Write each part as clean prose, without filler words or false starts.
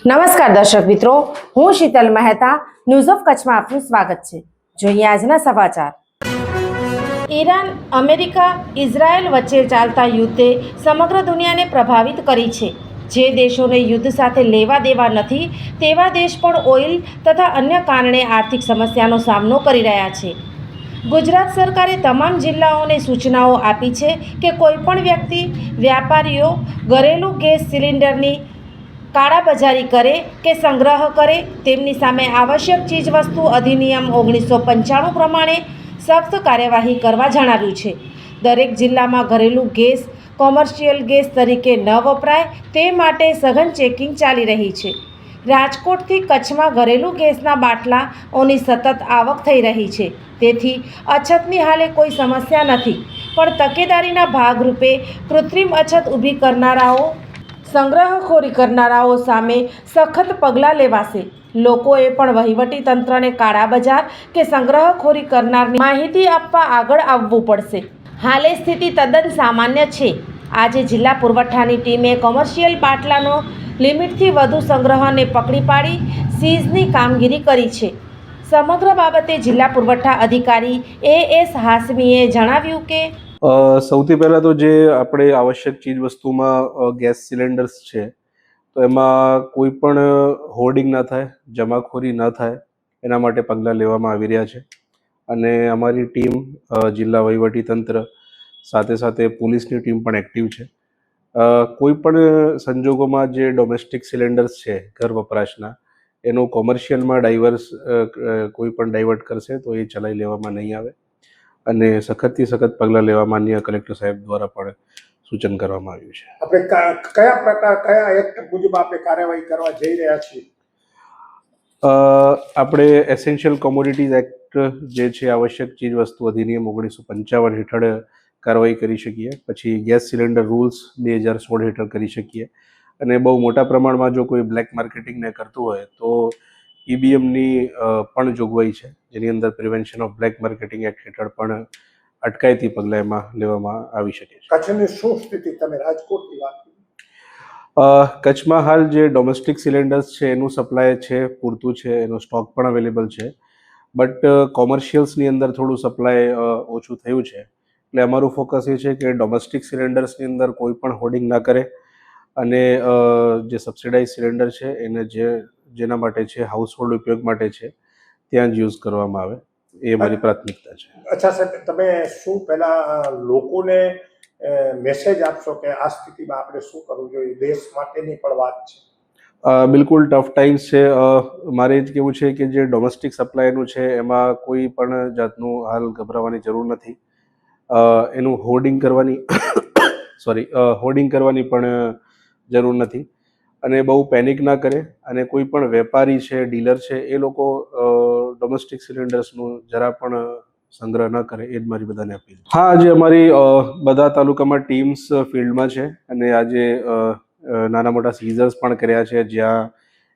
નમસ્કાર દર્શક મિત્રો, હું શીતલ મહેતા ન્યૂઝ ઓફ કચ્છમાં આપનું સ્વાગત છે। જોઈએ આજના સમાચાર। ઈરાન, અમેરિકા, ઇઝરાયલ વચ્ચે ચાલતા યુદ્ધે સમગ્ર દુનિયાને પ્રભાવિત કરી છે। જે દેશોને યુદ્ધ સાથે લેવા દેવા નથી તેવા દેશ પણ ઓઇલ તથા અન્ય કારણે આર્થિક સમસ્યાનો સામનો કરી રહ્યા છે। ગુજરાત સરકારે તમામ જિલ્લાઓને સૂચનાઓ આપી છે કે કોઈપણ વ્યક્તિ, વ્યાપારીઓ ઘરેલું ગેસ સિલિન્ડરની કાળાબજારી કરે કે સંગ્રહ કરે તેમની સામે આવશ્યક ચીજવસ્તુ અધિનિયમ 1995 પ્રમાણે સખ્ત કાર્યવાહી કરવા જણાવ્યું છે। દરેક જિલ્લામાં ઘરેલું ગેસ કોમર્શિયલ ગેસ તરીકે ન વપરાય તે માટે સઘન ચેકિંગ ચાલી રહી છે। રાજકોટથી કચ્છમાં ઘરેલું ગેસના બાટલાઓની સતત આવક થઈ રહી છે, તેથી અછતની હાલે કોઈ સમસ્યા નથી, પણ તકેદારીના ભાગરૂપે કૃત્રિમ અછત ઊભી કરનારાઓ, સંગ્રહખોરી કરનારાઓ સામે સખત પગલાં લેવાશે। લોકોએ પણ વહીવટી તંત્રને કાળાબજાર કે સંગ્રહખોરી કરનારની માહિતી આપવા આગળ આવવું પડશે। હાલે સ્થિતિ તદ્દન સામાન્ય છે। આજે જિલ્લા પુરવઠાની ટીમે કોમર્શિયલ બાટલાનો લિમિટથી વધુ સંગ્રહને પકડી પાડી સીઝની કામગીરી કરી છે। સમગ્ર બાબતે જિલ્લા પુરવઠા અધિકારી AS હાસમીએ જણાવ્યું કે સૌથી પહેલાં તો જે આપણે આવશ્યક ચીજ વસ્તુમાં ગેસ સિલિન્ડર્સ છે, તો એમાં કોઈ પણ હોર્ડિંગ ના થાય, જમાખોરી ન થાય એના માટે પગલાં લેવામાં આવી રહ્યા છે। અને અમારી ટીમ, જિલ્લા વહીવટીતંત્ર સાથે સાથે પોલીસની ટીમ પણ એક્ટિવ છે। કોઈ પણ સંજોગોમાં જે ડોમેસ્ટિક સિલિન્ડર્સ છે ઘર વપરાશના, એનું કોમર્શિયલમાં કોઈ પણ ડાયવર્ટ કરશે તો એ ચલાવી લેવામાં નહીં આવે અને સખતથી સખત પગલાં લેવા માનનીય કલેક્ટર સાહેબ દ્વારા પણ સૂચન કરવામાં આવ્યું છે। આપણે કયા એક્ટ મુજબ આપણે કાર્યવાહી કરવા જઈ રહ્યા છીએ? આપણે એસેન્શિયલ કોમોડિટીઝ એક્ટ જે છે, આવશ્યક ચીજ વસ્તુ અધિનિયમ 1955 હેઠળ કાર્યવાહી કરી શકીએ। પછી ગેસ સિલિન્ડર રૂલ્સ 2016 હેઠળ કરી શકીએ। અને બહુ મોટા પ્રમાણમાં જો કોઈ બ્લેક માર્કેટિંગને કરતું હોય તો EBMની પણ જોગવાઈ છે, જેની અંદર prevention of black marketing act હેઠળ પણ અટકાયતી પગલાં એમાં લેવામાં આવી શકે છે। કચ્છની શું સ્થિતિ? તમે રાજકોટની વાત કરી। કચ્છમાં હાલ જે ડોમેસ્ટિક સિલિન્ડર્સ છે એનું સપ્લાય છે, પૂરતું છે, એનો સ્ટોક પણ અવેલેબલ છે, બટ કોમર્શિયલ્સની અંદર થોડું સપ્લાય ઓછું થયું છે। એટલે અમારું ફોકસ એ છે કે ડોમેસ્ટિક સિલિન્ડર્સની અંદર કોઈ પણ હોર્ડિંગ ના કરે અને જે સબસિડાઇઝ સિલિન્ડર છે એને જેના માટે છે, હાઉસહોલ્ડ ઉપયોગ માટે છે, ત્યાં જ યુઝ કરવામાં આવે, એ મારી પ્રાથમિકતા છે। અચ્છા સાહેબ, તમે શું પહેલા લોકોને મેસેજ આપશો કે આ સ્થિતિમાં આપણે શું કરવું જોઈએ? દેશ માટેની પણ વાત છે। બિલકુલ ટફ ટાઈમ્સ છે। મારે જ કેવું છે કે જે ડોમેસ્ટિક સપ્લાયનું છે એમાં કોઈ પણ જાતનું હાલ ગભરાવાની જરૂર નથી। એનું હોર્ડિંગ કરવાની પણ જરૂર નથી અને બહુ પેનિક ના કરે। અને કોઈ પણ વેપારી છે, ડીલર છે, એ લોકો ડોમેસ્ટિક સિલિન્ડર્સનું જરા પણ સંગ્રહ ન કરે, એ જ મારી બધાને અપીલ છે। હા, આજે અમારી બધા તાલુકામાં ટીમ્સ ફિલ્ડમાં છે અને આજે નાના મોટા સીઝર્સ પણ કર્યા છે। જ્યાં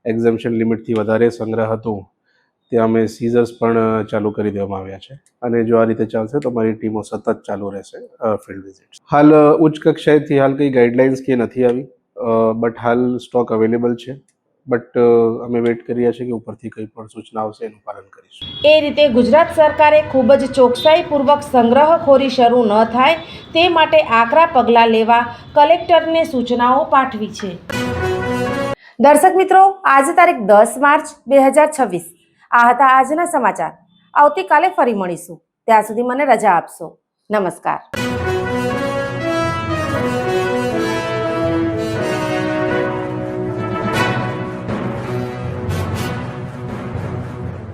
એક્ઝમ્પશન લિમિટથી વધારે સંગ્રહ હતું ત્યાં અમે સીઝર્સ પણ ચાલુ કરી દેવામાં આવ્યા છે અને જો આ રીતે ચાલશે તો અમારી ટીમો સતત ચાલુ રહેશે ફિલ્ડ વિઝિટ્સ। હાલ ઉચ્ચ કક્ષાએથી હાલ કંઈ ગાઈડલાઇન્સ કે નથી આવી, બટ હાલ સ્ટોક અવેલેબલ છે, બટ અમે વેઇટ કરી રહ્યા છીએ કે ઉપરથી કંઈ પણ સૂચના આવશે એનું પાલન કરીશું। એ રીતે ગુજરાત સરકારે ખૂબ જ ચોકસાઈપૂર્વક સંગ્રહખોરી શરૂ ન થાય તે માટે આકરા પગલાં લેવા કલેક્ટરને સૂચનાઓ પાઠવી છે। દર્શક મિત્રો, આજે તારીખ 10 માર્ચ 2026 આ હતા આજના સમાચાર। આવતીકાલે ફરી મળીશું, ત્યાં સુધી મને રજા આપશો। નમસ્કાર।